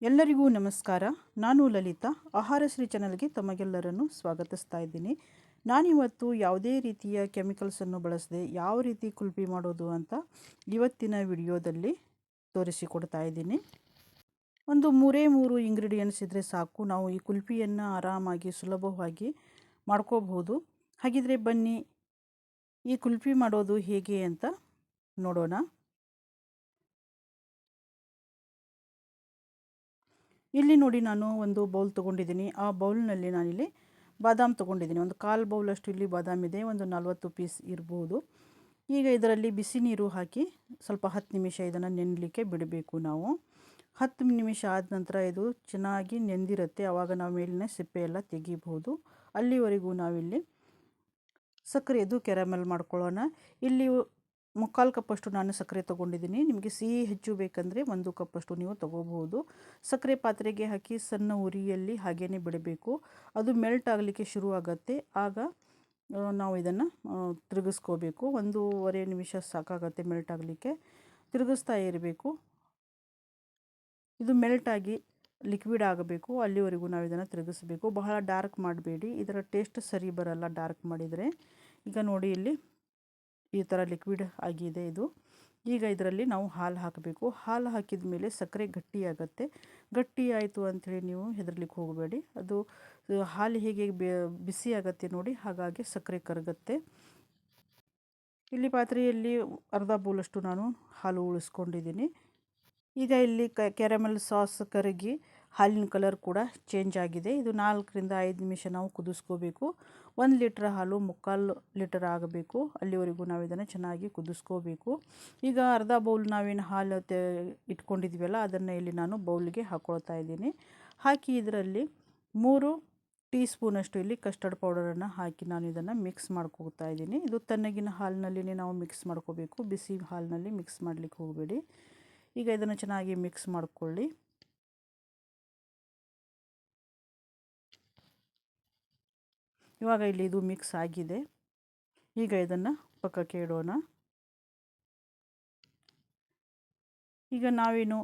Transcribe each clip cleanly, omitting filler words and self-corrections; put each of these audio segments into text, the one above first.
ಎಲ್ಲರಿಗೂ ನಮಸ್ಕಾರ. ನಾನು ಲಲಿತಾ. ಆಹಾರ ಶ್ರೀ ಚಾನಲ್ಗೆ ತಮಗೆಲ್ಲರನ್ನು ಸ್ವಾಗತಿಸ್ತಾ ಇದ್ದೀನಿ. ನಾನಿವತ್ತು ಯಾವುದೇ ರೀತಿಯ ಕೆಮಿಕಲ್ಸನ್ನು ಬಳಸದೆ ಯಾವ ರೀತಿ ಕುಲ್ಫಿ ಮಾಡೋದು ಅಂತ ಇವತ್ತಿನ ವಿಡಿಯೋದಲ್ಲಿ ತೋರಿಸಿಕೊಡ್ತಾ ಇದ್ದೀನಿ. ಒಂದು 3 ಇಂಗ್ರೀಡಿಯೆಂಟ್ಸ್ ಇದ್ದರೆ ಸಾಕು, ನಾವು ಈ ಕುಲ್ಫಿಯನ್ನು ಆರಾಮಾಗಿ ಸುಲಭವಾಗಿ ಮಾಡ್ಕೋಬಹುದು. ಹಾಗಿದ್ರೆ ಬನ್ನಿ ಈ ಕುಲ್ಫಿ ಮಾಡೋದು ಹೇಗೆ ಅಂತ ನೋಡೋಣ. ಇಲ್ಲಿ ನೋಡಿ, ನಾನು ಒಂದು ಬೌಲ್ ತೊಗೊಂಡಿದ್ದೀನಿ. ಆ ಬೌಲ್ನಲ್ಲಿ ನಾನಿಲ್ಲಿ ಬಾದಾಮ್ ತೊಗೊಂಡಿದ್ದೀನಿ. ಒಂದು 1/4 ಬೌಲಷ್ಟು ಇಲ್ಲಿ ಬಾದಾಮ್ ಇದೆ. ಒಂದು 40 ಪೀಸ್ ಇರ್ಬೋದು. ಈಗ ಇದರಲ್ಲಿ ಬಿಸಿ ನೀರು ಹಾಕಿ ಸ್ವಲ್ಪ 10 ನಿಮಿಷ ಇದನ್ನು ನೆನಲಿಕ್ಕೆ ಬಿಡಬೇಕು. ನಾವು 10 ನಿಮಿಷ ಆದ ನಂತರ ಇದು ಚೆನ್ನಾಗಿ ನೆಂದಿರುತ್ತೆ. ಆವಾಗ ನಾವು ಮೇಲಿನ ಸಿಪ್ಪೆ ಎಲ್ಲ ತೆಗಿಬಹುದು. ಅಲ್ಲಿವರೆಗೂ ನಾವಿಲ್ಲಿ ಸಕ್ಕರೆದು ಕ್ಯಾರಮೆಲ್ ಮಾಡ್ಕೊಳ್ಳೋಣ. ಇಲ್ಲಿ 3/4 ಕಪ್ಪಷ್ಟು ನಾನು ಸಕ್ಕರೆ ತೊಗೊಂಡಿದ್ದೀನಿ. ನಿಮಗೆ ಸಿಹಿ ಹೆಚ್ಚು ಬೇಕಂದರೆ 1 ಕಪ್ಪಷ್ಟು ನೀವು ತೊಗೋಬಹುದು. ಸಕ್ಕರೆ ಪಾತ್ರೆಗೆ ಹಾಕಿ ಸಣ್ಣ ಉರಿಯಲ್ಲಿ ಹಾಗೇ ಬಿಡಬೇಕು. ಅದು ಮೆಲ್ಟ್ ಆಗಲಿಕ್ಕೆ ಶುರು ಆಗುತ್ತೆ. ಆಗ ನಾವು ಇದನ್ನು ತಿರುಗಿಸ್ಕೋಬೇಕು. 1.5 ನಿಮಿಷ ಸಾಕಾಗುತ್ತೆ ಮೆಲ್ಟ್ ಆಗಲಿಕ್ಕೆ. ತಿರುಗಿಸ್ತಾ ಇರಬೇಕು. ಇದು ಮೆಲ್ಟಾಗಿ ಲಿಕ್ವಿಡ್ ಆಗಬೇಕು. ಅಲ್ಲಿವರೆಗೂ ನಾವು ಇದನ್ನು ತಿರುಗಿಸ್ಬೇಕು. ಬಹಳ ಡಾರ್ಕ್ ಮಾಡಬೇಡಿ, ಇದರ ಟೇಸ್ಟ್ ಸರಿ ಬರಲ್ಲ ಡಾರ್ಕ್ ಮಾಡಿದರೆ. ಈಗ ನೋಡಿ, ಇಲ್ಲಿ ಈ ಥರ ಲಿಕ್ವಿಡ್ ಆಗಿದೆ ಇದು. ಈಗ ಇದರಲ್ಲಿ ನಾವು ಹಾಲು ಹಾಕಬೇಕು. ಹಾಲು ಹಾಕಿದ ಮೇಲೆ ಸಕ್ಕರೆ ಗಟ್ಟಿಯಾಗತ್ತೆ. ಗಟ್ಟಿ ಆಯಿತು ಅಂಥೇಳಿ ನೀವು ಹೆದರ್ಲಿಕ್ಕೆ ಹೋಗಬೇಡಿ. ಅದು ಹಾಲು ಹೇಗೆ ಬಿಸಿ ಆಗುತ್ತೆ ನೋಡಿ, ಹಾಗಾಗಿ ಸಕ್ಕರೆ ಕರಗುತ್ತೆ. ಇಲ್ಲಿ ಪಾತ್ರೆಯಲ್ಲಿ ಅರ್ಧ ಬೌಲಷ್ಟು ನಾನು ಹಾಲು ಉಳಿಸ್ಕೊಂಡಿದ್ದೀನಿ. ಈಗ ಇಲ್ಲಿ ಕ್ಯಾರಮೆಲ್ ಸಾಸ್ ಕರಗಿ ಹಾಲಿನ ಕಲರ್ ಕೂಡ ಚೇಂಜ್ ಆಗಿದೆ. ಇದು 4 ರಿಂದ 5 ನಿಮಿಷ ನಾವು ಕುದಿಸ್ಕೋಬೇಕು. 1 ಲೀಟ್ರ್ ಹಾಲು 3/4 ಲೀಟರ್ ಆಗಬೇಕು. ಅಲ್ಲಿವರೆಗೂ ನಾವು ಇದನ್ನು ಚೆನ್ನಾಗಿ ಕುದಿಸ್ಕೋಬೇಕು. ಈಗ ಅರ್ಧ ಬೌಲ್ ನಾವೇನು ಹಾಲು ಇಟ್ಕೊಂಡಿದ್ವಲ್ಲ, ಅದನ್ನು ಇಲ್ಲಿ ನಾನು ಬೌಲ್ಗೆ ಹಾಕ್ಕೊಳ್ತಾ ಇದ್ದೀನಿ. ಹಾಕಿ ಇದರಲ್ಲಿ 3 ಟೀ ಸ್ಪೂನಷ್ಟು ಇಲ್ಲಿ ಕಸ್ಟರ್ಡ್ ಪೌಡರನ್ನು ಹಾಕಿ ನಾನು ಇದನ್ನು ಮಿಕ್ಸ್ ಮಾಡ್ಕೋತಾ ಇದ್ದೀನಿ. ಇದು ತಣ್ಣಗಿನ ಹಾಲಿನಲ್ಲಿನೇ ನಾವು ಮಿಕ್ಸ್ ಮಾಡ್ಕೋಬೇಕು, ಬಿಸಿ ಹಾಲಿನಲ್ಲಿ ಮಿಕ್ಸ್ ಮಾಡಲಿಕ್ಕೆ ಹೋಗಬೇಡಿ. ಈಗ ಇದನ್ನು ಚೆನ್ನಾಗಿ ಮಿಕ್ಸ್ ಮಾಡಿಕೊಳ್ಳಿ. ಇವಾಗ ಇಲ್ಲಿ ಇದು ಮಿಕ್ಸ್ ಆಗಿದೆ. ಈಗ ಇದನ್ನು ಪಕ್ಕಕ್ಕೆ ಇಡೋಣ. ಈಗ ನಾವೇನು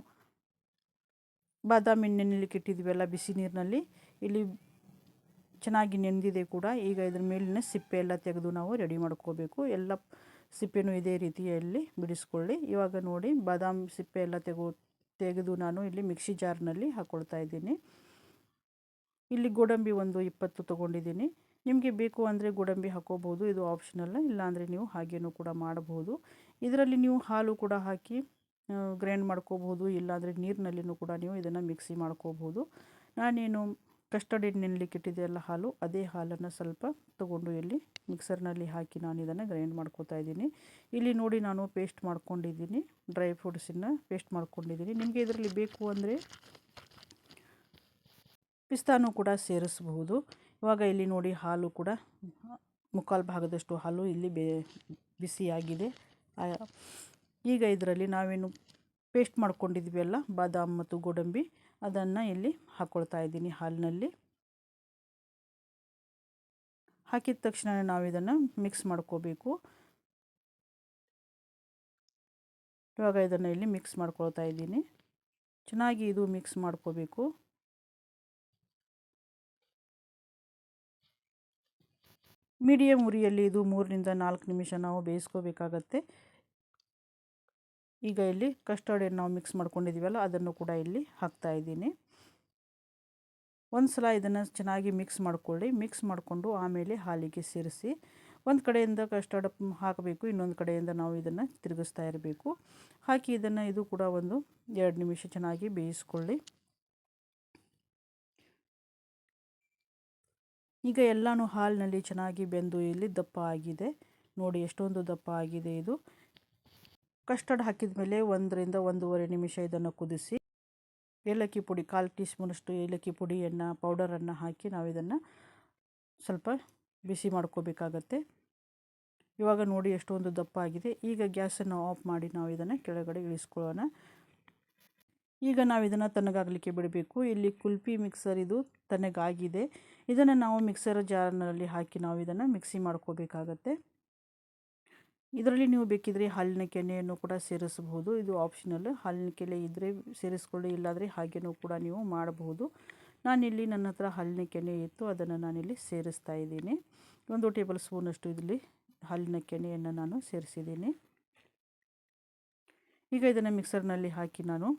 ಬಾದಾಮಿ ನೆನೆಲಿಕ್ಕೆ ಇಟ್ಟಿದ್ವಲ್ಲ ಬಿಸಿ ನೀರಿನಲ್ಲಿ, ಇಲ್ಲಿ ಚೆನ್ನಾಗಿ ನೆಂದಿದೆ ಕೂಡ. ಈಗ ಇದ್ರ ಮೇಲಿನ ಸಿಪ್ಪೆ ಎಲ್ಲ ತೆಗೆದು ನಾವು ರೆಡಿ ಮಾಡ್ಕೋಬೇಕು. ಎಲ್ಲ ಸಿಪ್ಪೆನೂ ಇದೇ ರೀತಿಯಲ್ಲಿ ಬಿಡಿಸ್ಕೊಳ್ಳಿ. ಇವಾಗ ನೋಡಿ, ಬಾದಾಮಿ ಸಿಪ್ಪೆ ಎಲ್ಲ ತೆಗೆದು ನಾನು ಇಲ್ಲಿ ಮಿಕ್ಸಿ ಜಾರ್ನಲ್ಲಿ ಹಾಕ್ಕೊಳ್ತಾ ಇದ್ದೀನಿ. ಇಲ್ಲಿ ಗೋಡಂಬಿ ಒಂದು 20 ತೊಗೊಂಡಿದ್ದೀನಿ. ನಿಮಗೆ ಬೇಕು ಅಂದರೆ ಗೋಡಂಬಿ ಹಾಕೋಬಹುದು, ಇದು ಆಪ್ಷನಲ್ಲ. ಇಲ್ಲಾಂದರೆ ನೀವು ಹಾಗೇನೂ ಕೂಡ ಮಾಡಬಹುದು. ಇದರಲ್ಲಿ ನೀವು ಹಾಲು ಕೂಡ ಹಾಕಿ ಗ್ರೈಂಡ್ ಮಾಡ್ಕೋಬಹುದು, ಇಲ್ಲಾಂದರೆ ನೀರಿನಲ್ಲಿನೂ ಕೂಡ ನೀವು ಇದನ್ನು ಮಿಕ್ಸಿ ಮಾಡ್ಕೋಬಹುದು. ನಾನೇನು ಕಸ್ಟರ್ಡ್ ನೆನೆಲಿಕ್ಕೆ ಇಟ್ಟಿದೆಯಲ್ಲ ಹಾಲು, ಅದೇ ಹಾಲನ್ನು ಸ್ವಲ್ಪ ತೊಗೊಂಡು ಇಲ್ಲಿ ಮಿಕ್ಸರ್ನಲ್ಲಿ ಹಾಕಿ ನಾನು ಇದನ್ನು ಗ್ರೈಂಡ್ ಮಾಡ್ಕೋತಾ ಇದ್ದೀನಿ. ಇಲ್ಲಿ ನೋಡಿ, ನಾನು ಪೇಸ್ಟ್ ಮಾಡ್ಕೊಂಡಿದ್ದೀನಿ, ಡ್ರೈ ಫ್ರೂಟ್ಸನ್ನು ಪೇಸ್ಟ್ ಮಾಡ್ಕೊಂಡಿದ್ದೀನಿ. ನಿಮಗೆ ಇದರಲ್ಲಿ ಬೇಕು ಅಂದರೆ ಪಿಸ್ತಾನೂ ಕೂಡ ಸೇರಿಸಬಹುದು. ಇವಾಗ ಇಲ್ಲಿ ನೋಡಿ, ಹಾಲು ಕೂಡ 3/4 ಭಾಗದಷ್ಟು ಹಾಲು ಇಲ್ಲಿ ಬಿಸಿಯಾಗಿದೆ. ಈಗ ಇದರಲ್ಲಿ ನಾವೇನು ಪೇಸ್ಟ್ ಮಾಡ್ಕೊಂಡಿದ್ವಿ ಬಾದಾಮ್ ಮತ್ತು ಗೋಡಂಬಿ, ಅದನ್ನು ಇಲ್ಲಿ ಹಾಕ್ಕೊಳ್ತಾ ಇದ್ದೀನಿ ಹಾಲಿನಲ್ಲಿ. ಹಾಕಿದ ತಕ್ಷಣ ನಾವು ಇದನ್ನು ಮಿಕ್ಸ್ ಮಾಡ್ಕೋಬೇಕು. ಇವಾಗ ಇದನ್ನು ಇಲ್ಲಿ ಮಿಕ್ಸ್ ಮಾಡ್ಕೊಳ್ತಾ ಇದ್ದೀನಿ. ಚೆನ್ನಾಗಿ ಇದು ಮಿಕ್ಸ್ ಮಾಡ್ಕೋಬೇಕು. ಮೀಡಿಯಮ್ ಉರಿಯಲ್ಲಿ ಇದು 3 ರಿಂದ 4 ನಿಮಿಷ ನಾವು ಬೇಯಿಸ್ಕೋಬೇಕಾಗತ್ತೆ. ಈಗ ಇಲ್ಲಿ ಕಸ್ಟರ್ಡ್ ಏನು ನಾವು ಮಿಕ್ಸ್ ಮಾಡ್ಕೊಂಡಿದ್ದೀವಲ್ಲ, ಅದನ್ನು ಕೂಡ ಇಲ್ಲಿ ಹಾಕ್ತಾ ಇದ್ದೀನಿ. ಒಂದು ಸಲ ಇದನ್ನು ಚೆನ್ನಾಗಿ ಮಿಕ್ಸ್ ಮಾಡಿಕೊಳ್ಳಿ. ಮಿಕ್ಸ್ ಮಾಡಿಕೊಂಡು ಆಮೇಲೆ ಹಾಲಿಗೆ ಸೇರಿಸಿ. ಒಂದು ಕಡೆಯಿಂದ ಕಸ್ಟರ್ಡ್ ಹಾಕಬೇಕು, ಇನ್ನೊಂದು ಕಡೆಯಿಂದ ನಾವು ಇದನ್ನು ತಿರುಗಿಸ್ತಾ ಇರಬೇಕು. ಹಾಕಿ ಇದನ್ನು ಇದು ಕೂಡ ಒಂದು 2 ನಿಮಿಷ ಚೆನ್ನಾಗಿ ಬೇಯಿಸ್ಕೊಳ್ಳಿ. ಈಗ ಎಲ್ಲನೂ ಹಾಲಿನಲ್ಲಿ ಚೆನ್ನಾಗಿ ಬೆಂದು ಇಲ್ಲಿ ದಪ್ಪ ಆಗಿದೆ. ನೋಡಿ ಎಷ್ಟೊಂದು ದಪ್ಪ ಆಗಿದೆ ಇದು. ಕಸ್ಟರ್ಡ್ ಹಾಕಿದ ಮೇಲೆ 1 ರಿಂದ 1.5 ನಿಮಿಷ ಇದನ್ನು ಕುದಿಸಿ, ಏಲಕ್ಕಿ ಪುಡಿ 1/4 ಟೀ ಸ್ಪೂನಷ್ಟು ಏಲಕ್ಕಿ ಪುಡಿಯನ್ನು ಪೌಡರನ್ನು ಹಾಕಿ ನಾವು ಇದನ್ನು ಸ್ವಲ್ಪ ಬಿಸಿ ಮಾಡ್ಕೋಬೇಕಾಗತ್ತೆ. ಇವಾಗ ನೋಡಿ ಎಷ್ಟೊಂದು ದಪ್ಪ ಆಗಿದೆ. ಈಗ ಗ್ಯಾಸನ್ನು ಆಫ್ ಮಾಡಿ ನಾವು ಇದನ್ನು ಕೆಳಗಡೆ ಇಳಿಸ್ಕೊಳ್ಳೋಣ. ಈಗ ನಾವು ಇದನ್ನು ತಣ್ಣಗಾಗಲಿಕ್ಕೆ ಬಿಡಬೇಕು. ಇಲ್ಲಿ ಕುಲ್ಫಿ ಮಿಕ್ಸರ್ ಇದು ತಣ್ಣಗಾಗಿದೆ. ಇದನ್ನು ನಾವು ಮಿಕ್ಸರ್ ಜಾರ್ನಲ್ಲಿ ಹಾಕಿ ನಾವು ಇದನ್ನು ಮಿಕ್ಸಿ ಮಾಡ್ಕೋಬೇಕಾಗತ್ತೆ. ಇದರಲ್ಲಿ ನೀವು ಬೇಕಿದ್ರೆ ಹಾಲಿನ ಕೆನೆಯನ್ನು ಕೂಡ ಸೇರಿಸಬಹುದು. ಇದು ಆಪ್ಷನಲ್. ಹಾಲಿನ ಕೆನೆ ಇದ್ದರೆ ಸೇರಿಸ್ಕೊಳ್ಳಿ, ಇಲ್ಲಾಂದರೆ ಹಾಗೇನೂ ಕೂಡ ನೀವು ಮಾಡಬಹುದು. ನಾನಿಲ್ಲಿ ನನ್ನ ಹತ್ರ ಹಾಲಿನ ಕೆನೆ ಇತ್ತು, ಅದನ್ನು ನಾನಿಲ್ಲಿ ಸೇರಿಸ್ತಾ ಇದ್ದೀನಿ. 1 ಟೇಬಲ್ ಸ್ಪೂನಷ್ಟು ಇಲ್ಲಿ ಹಾಲಿನ ಕೆನೆಯನ್ನು ನಾನು ಸೇರಿಸಿದ್ದೀನಿ. ಈಗ ಇದನ್ನು ಮಿಕ್ಸರ್ನಲ್ಲಿ ಹಾಕಿ ನಾನು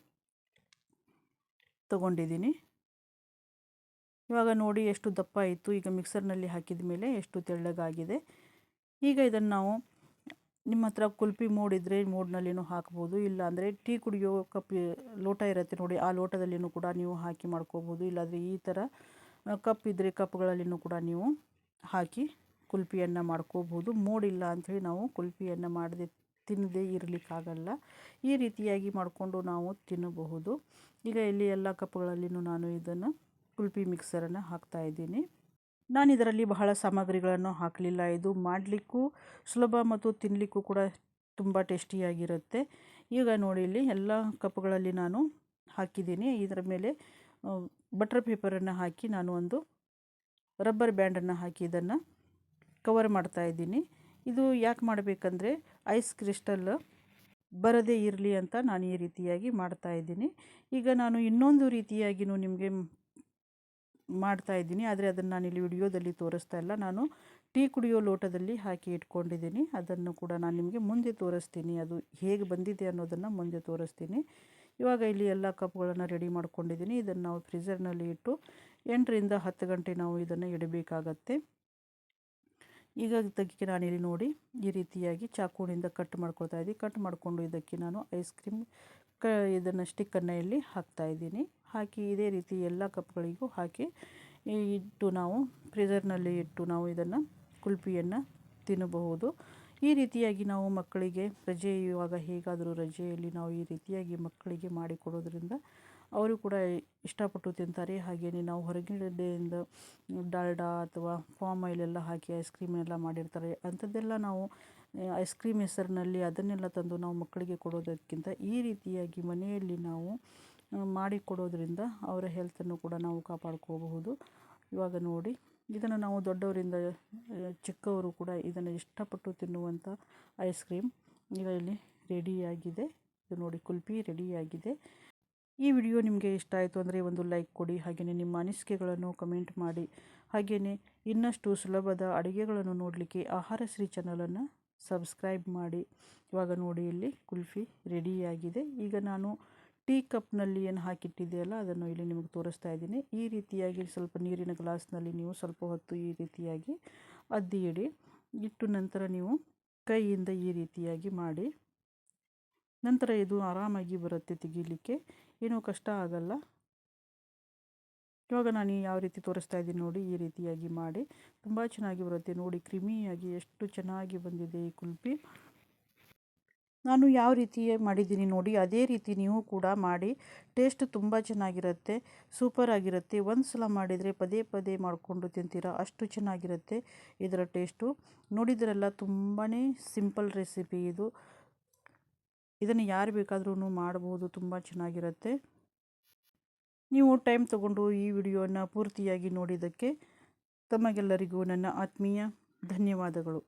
ತಗೊಂಡಿದ್ದೀನಿ. ಇವಾಗ ನೋಡಿ ಎಷ್ಟು ದಪ್ಪ ಇತ್ತು. ಈಗ ಮಿಕ್ಸರ್ನಲ್ಲಿ ಹಾಕಿದ ಮೇಲೆ ಎಷ್ಟು ತೆಳ್ಳಗಾಗಿದೆ. ಈಗ ಇದನ್ನು ನಾವು ನಿಮ್ಮ ಹತ್ರ ಕುಲ್ಫಿ ಮೋಡ್ ಇದ್ದರೆ ಮೋಡ್ನಲ್ಲಿನೂ ಹಾಕ್ಬೋದು. ಇಲ್ಲಾಂದರೆ ಟೀ ಕುಡಿಯೋ ಕಪ್ ಲೋಟ ಇರುತ್ತೆ ನೋಡಿ, ಆ ಲೋಟದಲ್ಲಿನೂ ಕೂಡ ನೀವು ಹಾಕಿ ಮಾಡ್ಕೋಬೋದು. ಇಲ್ಲಾಂದರೆ ಈ ಥರ ಕಪ್ ಇದ್ದರೆ ಕಪ್ಗಳಲ್ಲಿನೂ ಕೂಡ ನೀವು ಹಾಕಿ ಕುಲ್ಫಿಯನ್ನು ಮಾಡ್ಕೋಬೋದು. ಮೋಡ್ ಇಲ್ಲ ಅಂಥೇಳಿ ನಾವು ಕುಲ್ಫಿಯನ್ನು ಮಾಡದೆ ತಿನ್ನದೇ ಇರಲಿಕ್ಕಾಗಲ್ಲ. ಈ ರೀತಿಯಾಗಿ ಮಾಡಿಕೊಂಡು ನಾವು ತಿನ್ನಬಹುದು. ಈಗ ಇಲ್ಲಿ ಎಲ್ಲ ಕಪ್ಗಳಲ್ಲಿನೂ ನಾನು ಇದನ್ನು ಕುಲ್ಫಿ ಮಿಕ್ಸರನ್ನು ಹಾಕ್ತಾಯಿದ್ದೀನಿ. ನಾನು ಇದರಲ್ಲಿ ಬಹಳ ಸಾಮಗ್ರಿಗಳನ್ನು ಹಾಕಲಿಲ್ಲ. ಇದು ಮಾಡಲಿಕ್ಕೂ ಸುಲಭ ಮತ್ತು ತಿನ್ನಲಿಕ್ಕೂ ಕೂಡ ತುಂಬ ಟೇಸ್ಟಿಯಾಗಿರುತ್ತೆ. ಈಗ ನೋಡಿ ಇಲ್ಲಿ ಎಲ್ಲ ಕಪ್ಗಳಲ್ಲಿ ನಾನು ಹಾಕಿದ್ದೀನಿ. ಇದರ ಮೇಲೆ ಬಟರ್ ಪೇಪರನ್ನು ಹಾಕಿ ನಾನು ಒಂದು ರಬ್ಬರ್ ಬ್ಯಾಂಡನ್ನು ಹಾಕಿ ಇದನ್ನು ಕವರ್ ಮಾಡ್ತಾಯಿದ್ದೀನಿ. ಇದು ಯಾಕೆ ಮಾಡಬೇಕಂದ್ರೆ ಐಸ್ ಕ್ರಿಸ್ಟಲ್ ಬರದೇ ಇರಲಿ ಅಂತ ನಾನು ಈ ರೀತಿಯಾಗಿ ಮಾಡ್ತಾಯಿದ್ದೀನಿ. ಈಗ ನಾನು ಇನ್ನೊಂದು ರೀತಿಯಾಗಿಯೂ ನಿಮಗೆ ಮಾಡ್ತಾಯಿದ್ದೀನಿ, ಆದರೆ ಅದನ್ನು ನಾನಿಲ್ಲಿ ವಿಡಿಯೋದಲ್ಲಿ ತೋರಿಸ್ತಾ ಇಲ್ಲ. ನಾನು ಟೀ ಕುಡಿಯೋ ಲೋಟದಲ್ಲಿ ಹಾಕಿ ಇಟ್ಕೊಂಡಿದ್ದೀನಿ. ಅದನ್ನು ಕೂಡ ನಾನು ನಿಮಗೆ ಮುಂದೆ ತೋರಿಸ್ತೀನಿ. ಅದು ಹೇಗೆ ಬಂದಿದೆ ಅನ್ನೋದನ್ನು ಮುಂದೆ ತೋರಿಸ್ತೀನಿ. ಇವಾಗ ಇಲ್ಲಿ ಎಲ್ಲ ಕಪ್ಗಳನ್ನು ರೆಡಿ ಮಾಡ್ಕೊಂಡಿದ್ದೀನಿ. ಇದನ್ನು ನಾವು ಫ್ರೀಝರ್ನಲ್ಲಿ ಇಟ್ಟು 8 ರಿಂದ 10 ಗಂಟೆ ನಾವು ಇದನ್ನು ಇಡಬೇಕಾಗತ್ತೆ. ಈಗ ಇದಕ್ಕೆ ನಾನಿಲ್ಲಿ ನೋಡಿ ಈ ರೀತಿಯಾಗಿ ಚಾಕುವಿನಿಂದ ಕಟ್ ಮಾಡ್ಕೊಳ್ತಾ ಇದ್ದೀನಿ. ಕಟ್ ಮಾಡಿಕೊಂಡು ಇದಕ್ಕೆ ನಾನು ಐಸ್ ಕ್ರೀಮ್ ಇದನ್ನು ಸ್ಟಿಕ್ಕನ್ನು ಇಲ್ಲಿ ಹಾಕ್ತಾಯಿದ್ದೀನಿ. ಹಾಕಿ ಇದೇ ರೀತಿ ಎಲ್ಲ ಕಪ್ಗಳಿಗೂ ಹಾಕಿ ಇಟ್ಟು ನಾವು ಫ್ರೀಝರ್ನಲ್ಲಿ ಇಟ್ಟು ನಾವು ಇದನ್ನು ಕುಲ್ಫಿಯನ್ನು ತಿನ್ನಬಹುದು. ಈ ರೀತಿಯಾಗಿ ನಾವು ಮಕ್ಕಳಿಗೆ ರಜೆ ಇರುವಾಗ ಹೇಗಾದರೂ ರಜೆಯಲ್ಲಿ ನಾವು ಈ ರೀತಿಯಾಗಿ ಮಕ್ಕಳಿಗೆ ಮಾಡಿಕೊಡೋದ್ರಿಂದ ಅವರು ಕೂಡ ಇಷ್ಟಪಟ್ಟು ತಿಂತಾರೆ. ಹಾಗೆಯೇ ನಾವು ಹೊರಗಡೆಯಿಂದ ಡಾಲ್ಡಾ ಅಥವಾ ಪಾಮ್ ಆಯಿಲ್ ಎಲ್ಲ ಹಾಕಿ ಐಸ್ ಕ್ರೀಮ್ ಎಲ್ಲ ಮಾಡಿರ್ತಾರೆ. ಅಂಥದ್ದೆಲ್ಲ ನಾವು ಐಸ್ ಕ್ರೀಮ್ ಹೆಸರಿನಲ್ಲಿ ಅದನ್ನೆಲ್ಲ ತಂದು ನಾವು ಮಕ್ಕಳಿಗೆ ಕೊಡೋದಕ್ಕಿಂತ ಈ ರೀತಿಯಾಗಿ ಮನೆಯಲ್ಲಿ ನಾವು ಮಾಡಿಕೊಡೋದ್ರಿಂದ ಅವರ ಹೆಲ್ತನ್ನು ಕೂಡ ನಾವು ಕಾಪಾಡ್ಕೋಬಹುದು. ಇವಾಗ ನೋಡಿ ಇದನ್ನು ನಾವು ದೊಡ್ಡವರಿಂದ ಚಿಕ್ಕವರು ಕೂಡ ಇದನ್ನು ಇಷ್ಟಪಟ್ಟು ತಿನ್ನುವಂಥ ಐಸ್ ಕ್ರೀಮ್ ಈಗ ಇಲ್ಲಿ ರೆಡಿಯಾಗಿದೆ. ಇದು ನೋಡಿ ಕುಲ್ಫಿ ರೆಡಿಯಾಗಿದೆ. ಈ ವಿಡಿಯೋ ನಿಮಗೆ ಇಷ್ಟ ಆಯಿತು ಅಂದರೆ ಒಂದು ಲೈಕ್ ಕೊಡಿ. ಹಾಗೆಯೇ ನಿಮ್ಮ ಅನಿಸಿಕೆಗಳನ್ನು ಕಮೆಂಟ್ ಮಾಡಿ. ಹಾಗೆಯೇ ಇನ್ನಷ್ಟು ಸುಲಭದ ಅಡುಗೆಗಳನ್ನು ನೋಡಲಿಕ್ಕೆ ಆಹಾರಶ್ರೀ ಚಾನಲನ್ನು ಸಬ್ಸ್ಕ್ರೈಬ್ ಮಾಡಿ. ಇವಾಗ ನೋಡಿ ಇಲ್ಲಿ ಕುಲ್ಫಿ ರೆಡಿಯಾಗಿದೆ. ಈಗ ನಾನು ಟೀ ಕಪ್ನಲ್ಲಿ ಏನು ಹಾಕಿಟ್ಟಿದೆಯಲ್ಲ ಅದನ್ನು ಇಲ್ಲಿ ನಿಮಗೆ ತೋರಿಸ್ತಾ ಇದ್ದೀನಿ. ಈ ರೀತಿಯಾಗಿ ಸ್ವಲ್ಪ ನೀರಿನ ಗ್ಲಾಸ್ನಲ್ಲಿ ನೀವು ಸ್ವಲ್ಪ ಹೊತ್ತು ಈ ರೀತಿಯಾಗಿ ಅದ್ದಿ ಇಡಿ. ಇಟ್ಟು ನಂತರ ನೀವು ಕೈಯಿಂದ ಈ ರೀತಿಯಾಗಿ ಮಾಡಿ. ನಂತರ ಇದು ಆರಾಮಾಗಿ ಬರುತ್ತೆ ತೆಗೀಲಿಕ್ಕೆ, ಏನೂ ಕಷ್ಟ ಆಗಲ್ಲ. ಇವಾಗ ನಾನು ಯಾವ ರೀತಿ ತೋರಿಸ್ತಾ ಇದ್ದೀನಿ ನೋಡಿ, ಈ ರೀತಿಯಾಗಿ ಮಾಡಿ ತುಂಬ ಚೆನ್ನಾಗಿ ಬರುತ್ತೆ. ನೋಡಿ ಕ್ರಿಮಿಯಾಗಿ ಎಷ್ಟು ಚೆನ್ನಾಗಿ ಬಂದಿದೆ ಈ ಕುಲ್ಫಿ. ನಾನು ಯಾವ ರೀತಿ ಮಾಡಿದ್ದೀನಿ ನೋಡಿ ಅದೇ ರೀತಿ ನೀವು ಕೂಡ ಮಾಡಿ. ಟೇಸ್ಟ್ ತುಂಬ ಚೆನ್ನಾಗಿರುತ್ತೆ, ಸೂಪರ್ ಆಗಿರುತ್ತೆ. ಒಂದು ಸಲ ಮಾಡಿದರೆ ಪದೇ ಪದೇ ಮಾಡಿಕೊಂಡು ತಿಂತೀರಾ, ಅಷ್ಟು ಚೆನ್ನಾಗಿರುತ್ತೆ ಇದರ ಟೇಸ್ಟು. ನೋಡಿದ್ರಲ್ಲ, ತುಂಬಾ ಸಿಂಪಲ್ ರೆಸಿಪಿ ಇದು. ಇದನ್ನು ಯಾರು ಬೇಕಾದ್ರೂ ಮಾಡಬಹುದು, ತುಂಬ ಚೆನ್ನಾಗಿರುತ್ತೆ. ನೀವು ಟೈಮ್ ತಗೊಂಡು ಈ ವಿಡಿಯೋನ ಪೂರ್ತಿಯಾಗಿ ನೋಡಿದ್ದಕ್ಕೆ ತಮಗೆಲ್ಲರಿಗೂ ನನ್ನ ಆತ್ಮೀಯ ಧನ್ಯವಾದಗಳು.